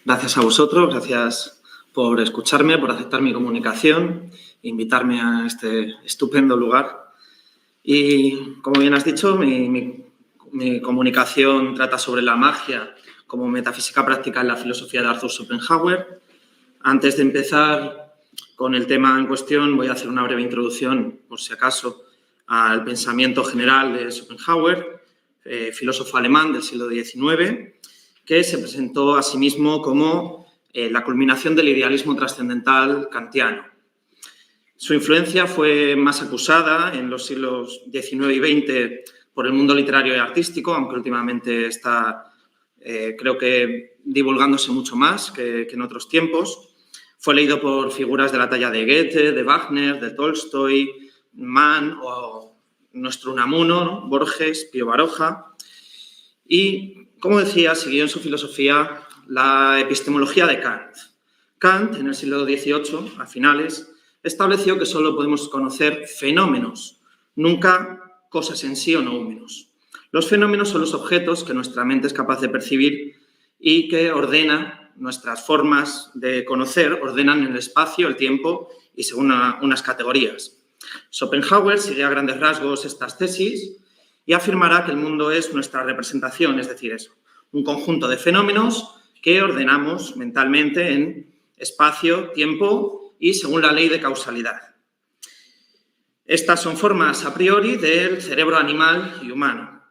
Gracias a vosotros, gracias por escucharme, por aceptar mi comunicación, invitarme a este estupendo lugar. Y, como bien has dicho, mi comunicación trata sobre la magia como metafísica práctica en la filosofía de Arthur Schopenhauer. Antes de empezar con el tema en cuestión, voy a hacer una breve introducción, por si acaso, al pensamiento general de Schopenhauer, filósofo alemán del siglo XIX, que se presentó a sí mismo como la culminación del idealismo trascendental kantiano. Su influencia fue más acusada en los siglos XIX y XX por el mundo literario y artístico, aunque últimamente está, creo que, divulgándose mucho más que en otros tiempos. Fue leído por figuras de la talla de Goethe, de Wagner, de Tolstoy, Mann o nuestro Unamuno, ¿no? Borges, Pío Baroja. Y, como decía, siguió en su filosofía la epistemología de Kant. Kant, en el siglo XVIII, a finales, estableció que solo podemos conocer fenómenos, nunca cosas en sí o noúmenos. Los fenómenos son los objetos que nuestra mente es capaz de percibir y que ordenan nuestras formas de conocer, ordenan el espacio, el tiempo y según unas categorías. Schopenhauer sigue a grandes rasgos estas tesis y afirmará que el mundo es nuestra representación, es decir, es un conjunto de fenómenos que ordenamos mentalmente en espacio, tiempo y según la ley de causalidad. Estas son formas a priori del cerebro animal y humano,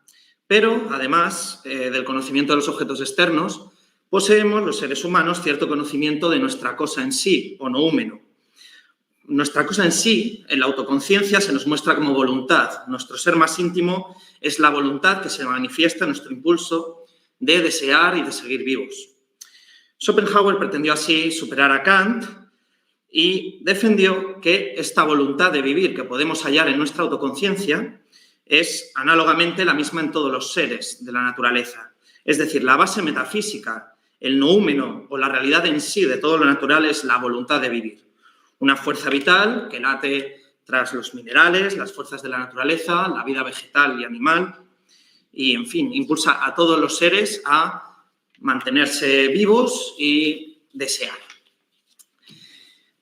pero además del conocimiento de los objetos externos, poseemos los seres humanos cierto conocimiento de nuestra cosa en sí o noúmeno. Nuestra cosa en sí, en la autoconciencia, se nos muestra como voluntad. Nuestro ser más íntimo es la voluntad que se manifiesta en nuestro impulso de desear y de seguir vivos. Schopenhauer pretendió así superar a Kant y defendió que esta voluntad de vivir que podemos hallar en nuestra autoconciencia es análogamente la misma en todos los seres de la naturaleza. Es decir, la base metafísica, el noúmeno o la realidad en sí de todo lo natural es la voluntad de vivir. Una fuerza vital que late tras los minerales, las fuerzas de la naturaleza, la vida vegetal y animal y, en fin, impulsa a todos los seres a mantenerse vivos y desear.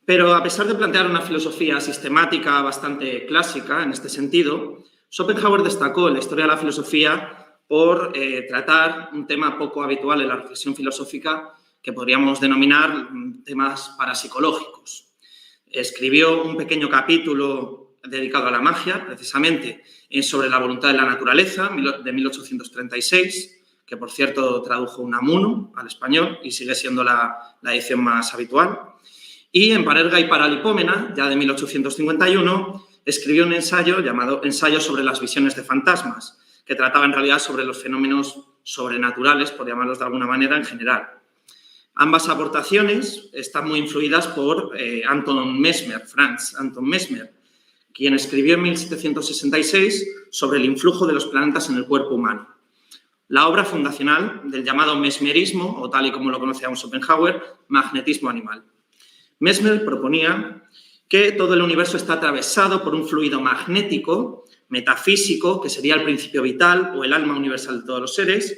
Pero a pesar de plantear una filosofía sistemática bastante clásica en este sentido, Schopenhauer destacó en la historia de la filosofía por tratar un tema poco habitual en la reflexión filosófica que podríamos denominar temas parapsicológicos. Escribió un pequeño capítulo dedicado a la magia, precisamente, sobre la voluntad de la naturaleza, de 1836, que, por cierto, tradujo Unamuno al español y sigue siendo la edición más habitual. Y en Parerga y Paralipómena, ya de 1851, escribió un ensayo llamado Ensayo sobre las visiones de fantasmas, que trataba en realidad sobre los fenómenos sobrenaturales, por llamarlos de alguna manera, en general. Ambas aportaciones están muy influidas por Franz Anton Mesmer, quien escribió en 1766 sobre el influjo de los planetas en el cuerpo humano. La obra fundacional del llamado mesmerismo, o tal y como lo conocía Schopenhauer, magnetismo animal. Mesmer proponía que todo el universo está atravesado por un fluido magnético, metafísico, que sería el principio vital o el alma universal de todos los seres,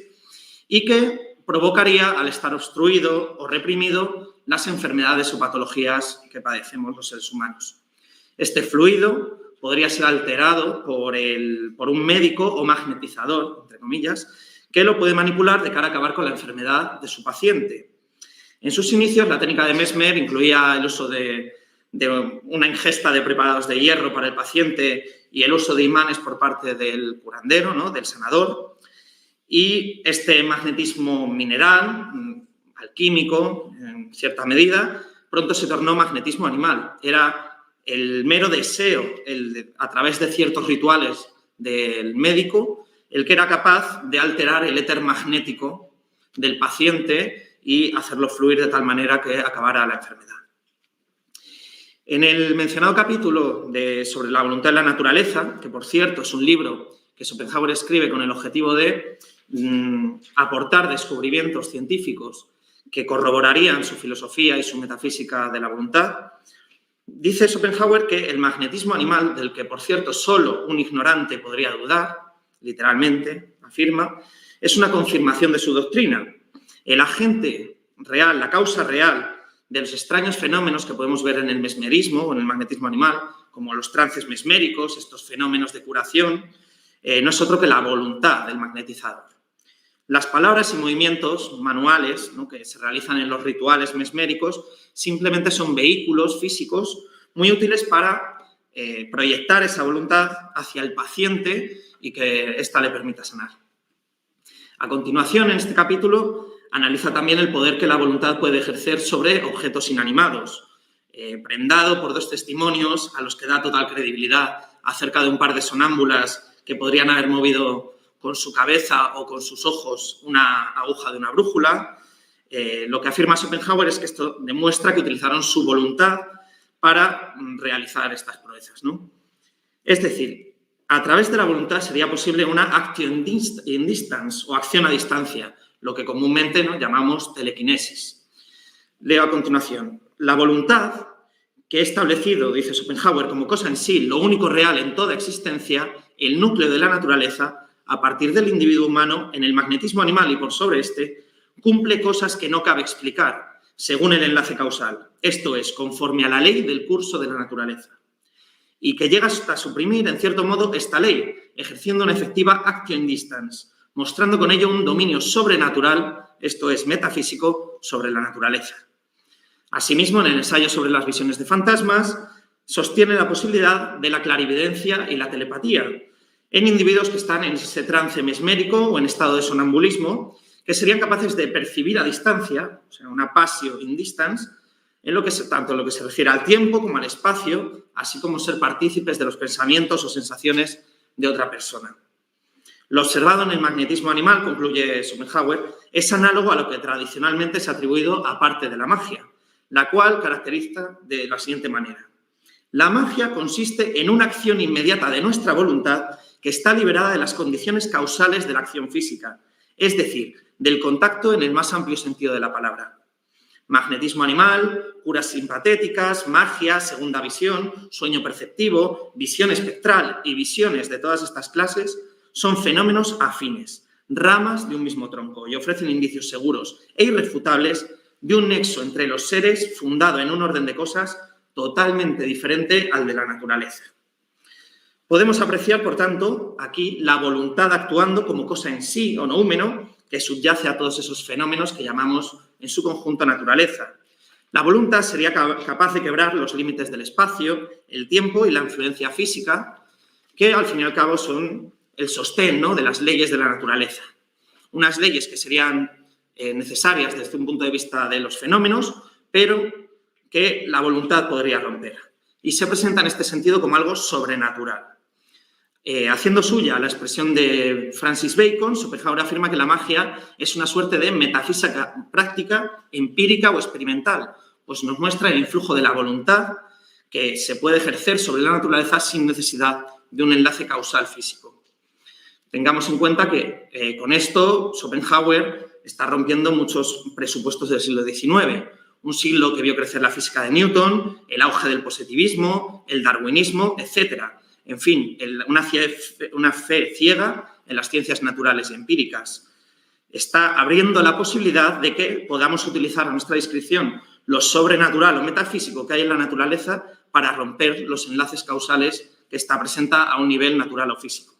y que provocaría, al estar obstruido o reprimido, las enfermedades o patologías que padecemos los seres humanos. Este fluido podría ser alterado por un médico o magnetizador, entre comillas, que lo puede manipular de cara a acabar con la enfermedad de su paciente. En sus inicios, la técnica de Mesmer incluía el uso de una ingesta de preparados de hierro para el paciente y el uso de imanes por parte del curandero, ¿no?, del sanador. Y este magnetismo mineral, alquímico, en cierta medida, pronto se tornó magnetismo animal. Era el mero deseo, a través de ciertos rituales del médico, el que era capaz de alterar el éter magnético del paciente y hacerlo fluir de tal manera que acabara la enfermedad. En el mencionado capítulo sobre la voluntad de la naturaleza, que por cierto es un libro que Schopenhauer escribe con el objetivo de aportar descubrimientos científicos que corroborarían su filosofía y su metafísica de la voluntad, dice Schopenhauer que el magnetismo animal, del que por cierto solo un ignorante podría dudar, literalmente, afirma, es una confirmación de su doctrina. El agente real, la causa real de los extraños fenómenos que podemos ver en el mesmerismo o en el magnetismo animal, como los trances mesméricos, estos fenómenos de curación, no es otro que la voluntad del magnetizador. Las palabras y movimientos manuales, ¿no?, que se realizan en los rituales mesméricos simplemente son vehículos físicos muy útiles para proyectar esa voluntad hacia el paciente y que ésta le permita sanar. A continuación, en este capítulo, analiza también el poder que la voluntad puede ejercer sobre objetos inanimados, prendado por 2 testimonios a los que da total credibilidad acerca de un par de sonámbulas que podrían haber movido con su cabeza o con sus ojos una aguja de una brújula. Lo que afirma Schopenhauer es que esto demuestra que utilizaron su voluntad para realizar estas proezas, ¿no? Es decir, a través de la voluntad sería posible una action in distance o acción a distancia, lo que comúnmente, ¿no?, llamamos telequinesis. Leo a continuación. La voluntad, que he establecido, dice Schopenhauer, como cosa en sí, lo único real en toda existencia, el núcleo de la naturaleza, a partir del individuo humano, en el magnetismo animal y por sobre este, cumple cosas que no cabe explicar, según el enlace causal, esto es, conforme a la ley del curso de la naturaleza, y que llega hasta suprimir, en cierto modo, esta ley, ejerciendo una efectiva action distance, mostrando con ello un dominio sobrenatural, esto es, metafísico, sobre la naturaleza. Asimismo, en el ensayo sobre las visiones de fantasmas, sostiene la posibilidad de la clarividencia y la telepatía en individuos que están en ese trance mesmérico o en estado de sonambulismo, que serían capaces de percibir a distancia, o sea, una passio in distance, tanto en lo que se refiere al tiempo como al espacio, así como ser partícipes de los pensamientos o sensaciones de otra persona. Lo observado en el magnetismo animal, concluye Schopenhauer, es análogo a lo que tradicionalmente se ha atribuido a parte de la magia, la cual caracteriza de la siguiente manera. La magia consiste en una acción inmediata de nuestra voluntad que está liberada de las condiciones causales de la acción física, es decir, del contacto en el más amplio sentido de la palabra. Magnetismo animal, curas simpatéticas, magia, segunda visión, sueño perceptivo, visión espectral y visiones de todas estas clases son fenómenos afines, ramas de un mismo tronco y ofrecen indicios seguros e irrefutables de un nexo entre los seres fundado en un orden de cosas totalmente diferente al de la naturaleza. Podemos apreciar, por tanto, aquí la voluntad actuando como cosa en sí o noúmeno que subyace a todos esos fenómenos que llamamos en su conjunto naturaleza. La voluntad sería capaz de quebrar los límites del espacio, el tiempo y la influencia física, que al fin y al cabo son el sostén, ¿no?, de las leyes de la naturaleza. Unas leyes que serían necesarias desde un punto de vista de los fenómenos, pero que la voluntad podría romper. Y se presenta en este sentido como algo sobrenatural. Haciendo suya la expresión de Francis Bacon, Schopenhauer afirma que la magia es una suerte de metafísica práctica, empírica o experimental, pues nos muestra el influjo de la voluntad que se puede ejercer sobre la naturaleza sin necesidad de un enlace causal físico. Tengamos en cuenta que con esto Schopenhauer está rompiendo muchos presupuestos del siglo XIX, un siglo que vio crecer la física de Newton, el auge del positivismo, el darwinismo, etc. En fin, una fe ciega en las ciencias naturales y empíricas. Está abriendo la posibilidad de que podamos utilizar a nuestra discreción lo sobrenatural o metafísico que hay en la naturaleza para romper los enlaces causales que esta presenta a un nivel natural o físico.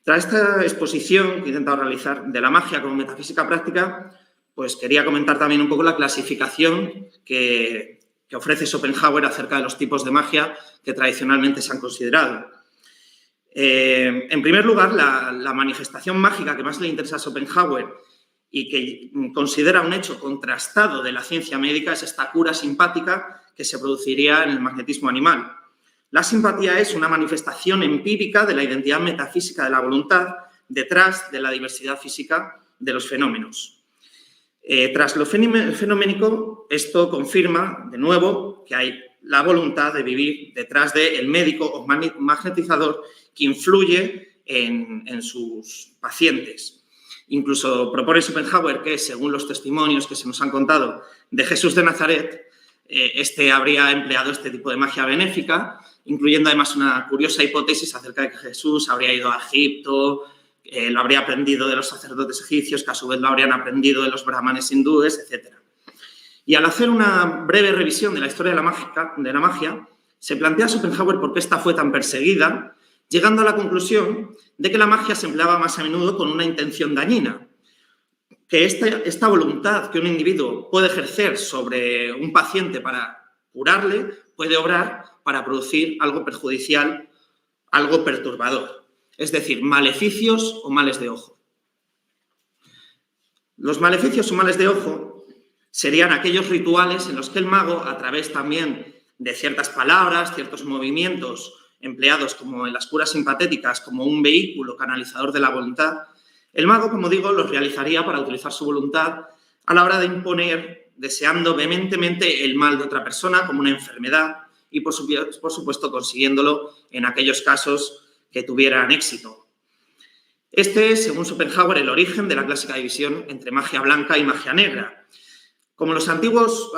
Tras esta exposición que he intentado realizar de la magia como metafísica práctica, pues quería comentar también un poco la clasificación que ofrece Schopenhauer acerca de los tipos de magia que tradicionalmente se han considerado. En primer lugar, la manifestación mágica que más le interesa a Schopenhauer y que considera un hecho contrastado de la ciencia médica es esta cura simpática que se produciría en el magnetismo animal. La simpatía es una manifestación empírica de la identidad metafísica de la voluntad detrás de la diversidad física de los fenómenos. Tras lo fenoménico, esto confirma, de nuevo, que hay la voluntad de vivir detrás del médico o magnetizador que influye en sus pacientes. Incluso propone Schopenhauer que, según los testimonios que se nos han contado de Jesús de Nazaret, este habría empleado este tipo de magia benéfica, incluyendo además una curiosa hipótesis acerca de que Jesús habría ido a Egipto, lo habría aprendido de los sacerdotes egipcios, que a su vez lo habrían aprendido de los brahmanes hindúes, etc. Y al hacer una breve revisión de la historia de la magia, se plantea Schopenhauer por qué esta fue tan perseguida, llegando a la conclusión de que la magia se empleaba más a menudo con una intención dañina, que esta voluntad que un individuo puede ejercer sobre un paciente para curarle puede obrar para producir algo perjudicial, algo perturbador, es decir, maleficios o males de ojo. Los maleficios o males de ojo serían aquellos rituales en los que el mago, a través también de ciertas palabras, ciertos movimientos empleados como en las curas simpatéticas como un vehículo canalizador de la voluntad, el mago, como digo, los realizaría para utilizar su voluntad a la hora de imponer, deseando vehementemente el mal de otra persona como una enfermedad y, por supuesto, consiguiéndolo en aquellos casos que tuvieran éxito. Este es, según Schopenhauer, el origen de la clásica división entre magia blanca y magia negra. Como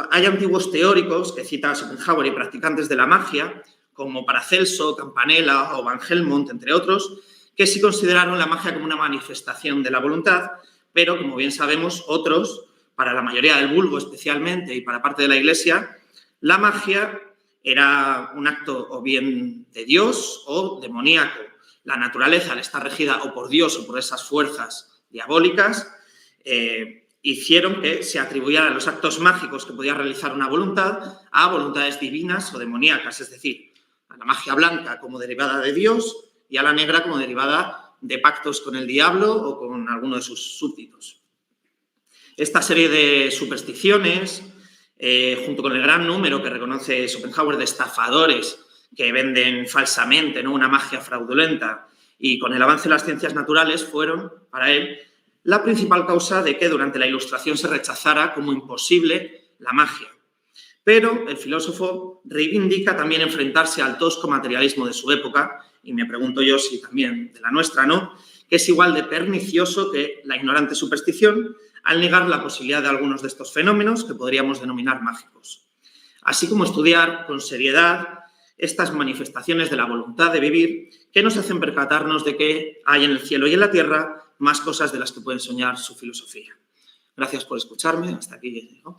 hay antiguos teóricos que cita Schopenhauer y practicantes de la magia, como Paracelso, Campanella o Van Helmont, entre otros, que sí consideraron la magia como una manifestación de la voluntad, pero, como bien sabemos, otros, para la mayoría del vulgo especialmente y para parte de la Iglesia, la magia era un acto o bien de Dios o demoníaco. La naturaleza, al estar regida o por Dios o por esas fuerzas diabólicas, hicieron que se atribuyeran los actos mágicos que podía realizar una voluntad a voluntades divinas o demoníacas, es decir, a la magia blanca como derivada de Dios y a la negra como derivada de pactos con el diablo o con alguno de sus súbditos. Esta serie de supersticiones, junto con el gran número que reconoce Schopenhauer de estafadores que venden falsamente, ¿no?, una magia fraudulenta, y con el avance de las ciencias naturales fueron, para él, la principal causa de que durante la Ilustración se rechazara como imposible la magia. Pero el filósofo reivindica también enfrentarse al tosco materialismo de su época, y me pregunto yo si también de la nuestra, ¿no?, que es igual de pernicioso que la ignorante superstición al negar la posibilidad de algunos de estos fenómenos que podríamos denominar mágicos. Así como estudiar con seriedad estas manifestaciones de la voluntad de vivir que nos hacen percatarnos de que hay en el cielo y en la tierra más cosas de las que pueden soñar su filosofía. Gracias por escucharme. Hasta aquí llego.